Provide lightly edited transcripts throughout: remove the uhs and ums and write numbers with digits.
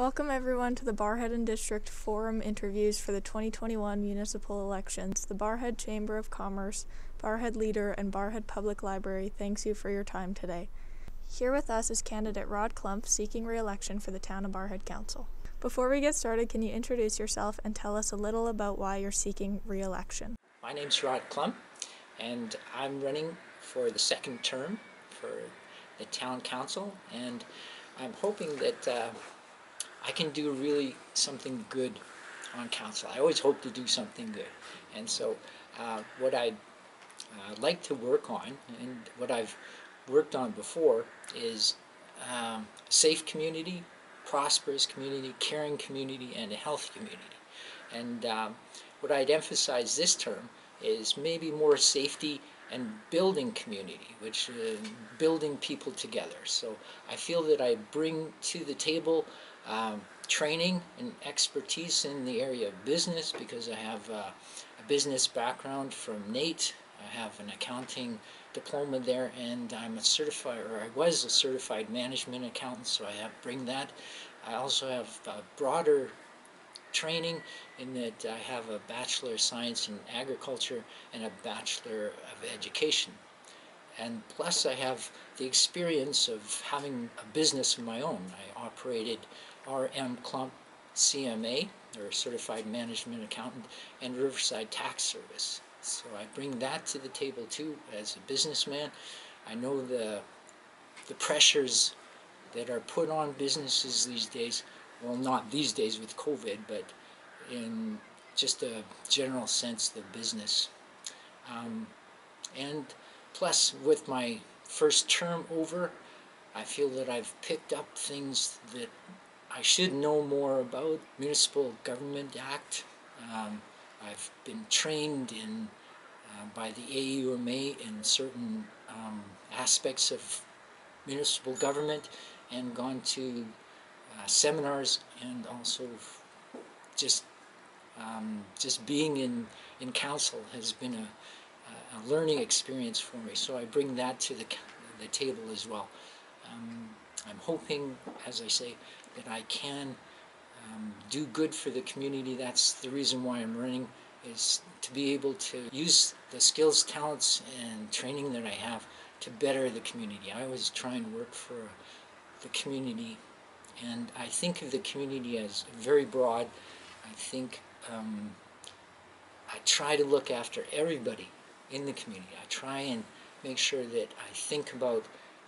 Welcome everyone to the Barrhead and District Forum interviews for the 2021 municipal elections. The Barrhead Chamber of Commerce, Barrhead Leader, and Barrhead Public Library thanks you for your time today. Here with us is candidate Rod Klumph seeking re-election for the Town of Barrhead Council. Before we get started, can you introduce yourself and tell us a little about why you're seeking re-election? My name's Rod Klumph, and I'm running for the second term for the Town Council, and I'm hoping that I can do really something good on council. I always hope to do something good, and so what I'd like to work on, and what I've worked on before, is safe community, prosperous community, caring community, and a healthy community. And what I'd emphasize this term is maybe more safety and building community, which building people together. So I feel that I bring to the table training and expertise in the area of business, because I have a business background from NAIT. I have an accounting diploma there, and I'm a certified, or I was a certified management accountant, so I bring that. I also have broader training in that I have a Bachelor of Science in Agriculture and a Bachelor of Education. And plus I have the experience of having a business of my own. I operated R.M. Klumph CMA, or Certified Management Accountant, and Riverside Tax Service. So I bring that to the table too as a businessman. I know the pressures that are put on businesses these days. Well, not these days with COVID, but in just a general sense, the business. And plus, with my first term over, I feel that I've picked up things that I should know more about. Municipal Government Act. I've been trained in by the AUMA in certain aspects of municipal government, and gone to seminars, and also just being in council has been a learning experience for me. So I bring that to the table as well. I'm hoping, as I say, that I can do good for the community. That's the reason why I'm running, is to be able to use the skills, talents, and training that I have to better the community. I always try and work for the community, and I think of the community as very broad. I think I try to look after everybody in the community. I try and make sure that I think about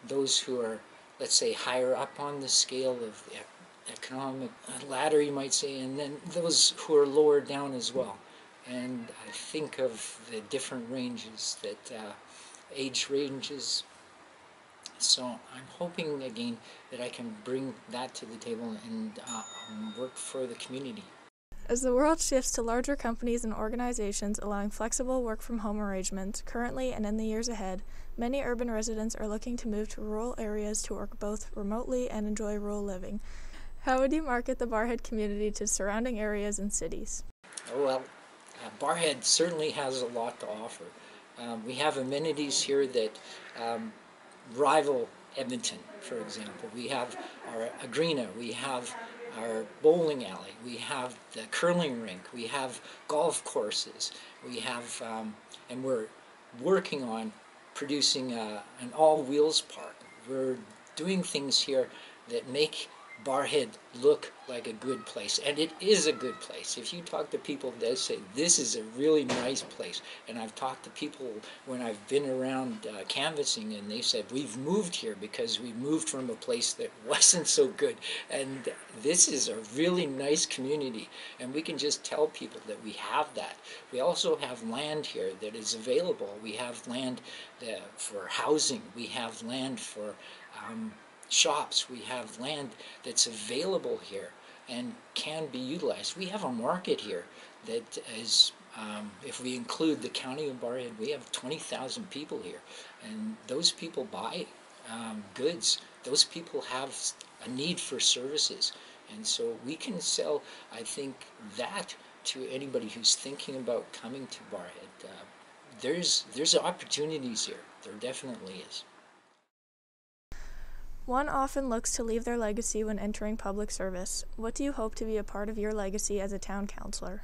those who are, let's say, higher up on the scale of the economic ladder, you might say, and then those who are lower down as well. And I think of the different ranges, that age ranges. So I'm hoping again that I can bring that to the table and work for the community. As the world shifts to larger companies and organizations allowing flexible work-from-home arrangements, currently and in the years ahead, many urban residents are looking to move to rural areas to work both remotely and enjoy rural living. How would you market the Barrhead community to surrounding areas and cities? Oh, well, Barrhead certainly has a lot to offer. We have amenities here that rival Edmonton, for example. We have our arena, we have our bowling alley, we have the curling rink, we have golf courses, we have, and we're working on producing an all-wheels park. We're doing things here that make Barrhead look like a good place, and it is a good place. If you talk to people, they say this is a really nice place. And I've talked to people when I've been around canvassing, and they said we've moved here because we moved from a place that wasn't so good, and this is a really nice community, and we can just tell people that we have that. We also have land here that is available. We have land for housing, we have land for shops, we have land that's available here and can be utilized. We have a market here that is, if we include the county of Barrhead, we have 20,000 people here, and those people buy goods. Those people have a need for services, and so we can sell, I think, that to anybody who's thinking about coming to Barrhead. There's opportunities here. There definitely is. One often looks to leave their legacy when entering public service. What do you hope to be a part of your legacy as a town councilor?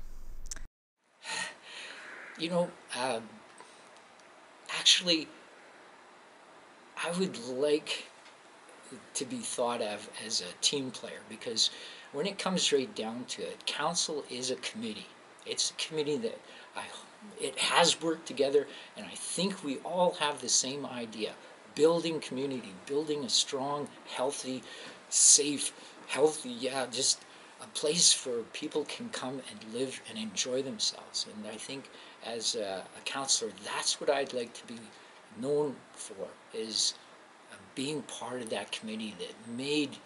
You know, actually, I would like to be thought of as a team player, because when it comes right down to it, council is a committee. It's a committee that it has worked together, and I think we all have the same idea: building community, building a strong, healthy, safe, just a place where people can come and live and enjoy themselves. And I think as a counselor, that's what I'd like to be known for, is being part of that committee that made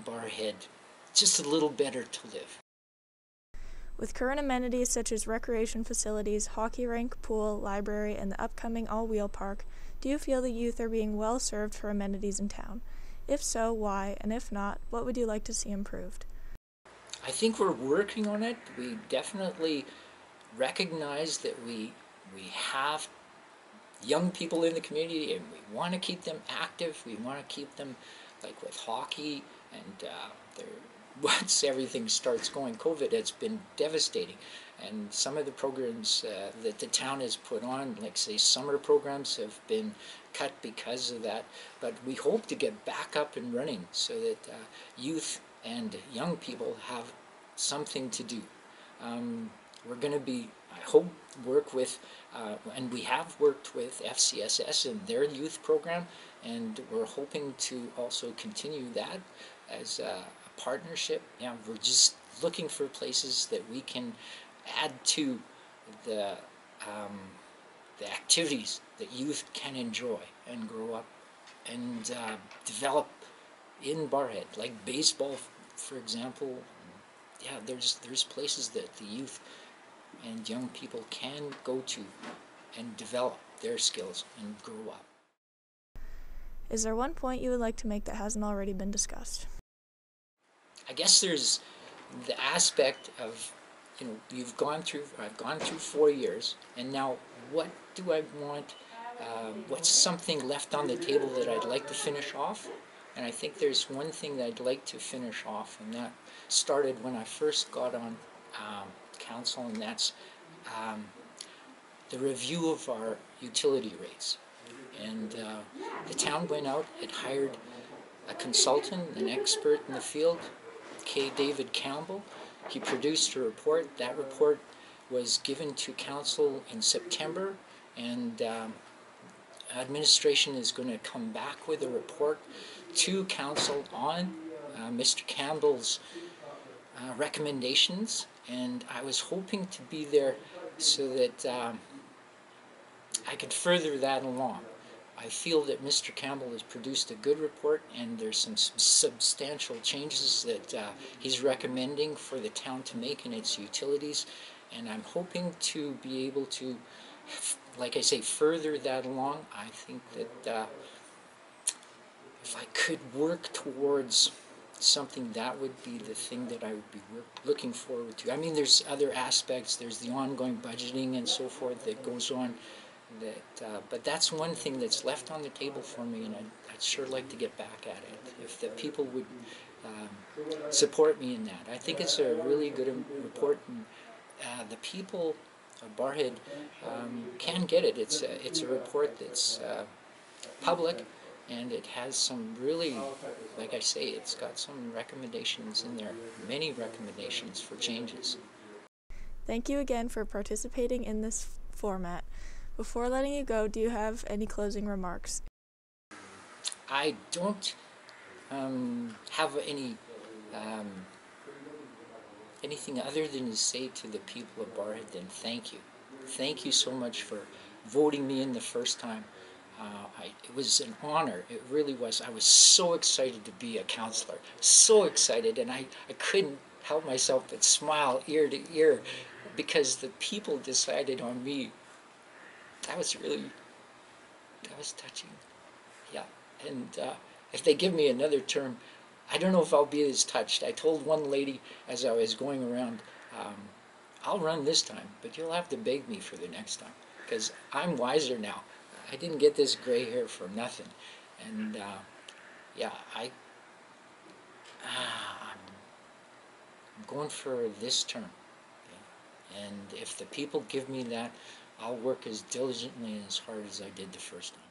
Barrhead just a little better to live. With current amenities such as recreation facilities, hockey rink, pool, library, and the upcoming all-wheel park, do you feel the youth are being well served for amenities in town? If so, why? And if not, what would you like to see improved? I think we're working on it. We definitely recognize that we have young people in the community, and we want to keep them active. We want to keep them, like with hockey, and once everything starts going, COVID has been devastating, and some of the programs that the town has put on, like say summer programs, have been cut because of that. But we hope to get back up and running so that youth and young people have something to do. We're going to be, I hope, work with, and we have worked with FCSS and their youth program, and we're hoping to also continue that as a partnership. Yeah, we're just looking for places that we can add to the activities that youth can enjoy and grow up and develop in Barrhead, like baseball, for example. Yeah, there's places that the youth and young people can go to and develop their skills and grow up. Is there one point you would like to make that hasn't already been discussed? I guess there's the aspect of, I've gone through 4 years, and now what do I want? What's something left on the table that I'd like to finish off? And I think there's one thing that I'd like to finish off, and that started when I first got on council, and that's the review of our utility rates. And the town went out, it hired a consultant, an expert in the field, K. David Campbell. He produced a report. That report was given to council in September, and administration is going to come back with a report to council on Mr. Campbell's recommendations, and I was hoping to be there so that I could further that along. I feel that Mr. Campbell has produced a good report, and there's some substantial changes that he's recommending for the town to make in its utilities, and I'm hoping to be able to, like I say, further that along. I think that if I could work towards something, that would be the thing that I would be looking forward to. I mean, there's other aspects. There's the ongoing budgeting and so forth that goes on. But that's one thing that's left on the table for me, and I'd sure like to get back at it if the people would support me in that. I think it's a really good report, and the people of Barrhead can get it. It's a report that's public, and it has some really, like I say, it's got some recommendations in there, many recommendations for changes. Thank you again for participating in this format. Before letting you go, do you have any closing remarks? I don't have anything other than to say to the people of Barrhead than thank you. Thank you so much for voting me in the first time. It was an honor. It really was. I was so excited to be a councilor. So excited, and I couldn't help myself but smile ear to ear because the people decided on me. That was touching. Yeah, and if they give me another term, I don't know if I'll be as touched. I told one lady as I was going around, I'll run this time, but you'll have to beg me for the next time, because I'm wiser now. I didn't get this gray hair for nothing, and yeah, I'm going for this term. Okay? And if the people give me that, I'll work as diligently and as hard as I did the first time.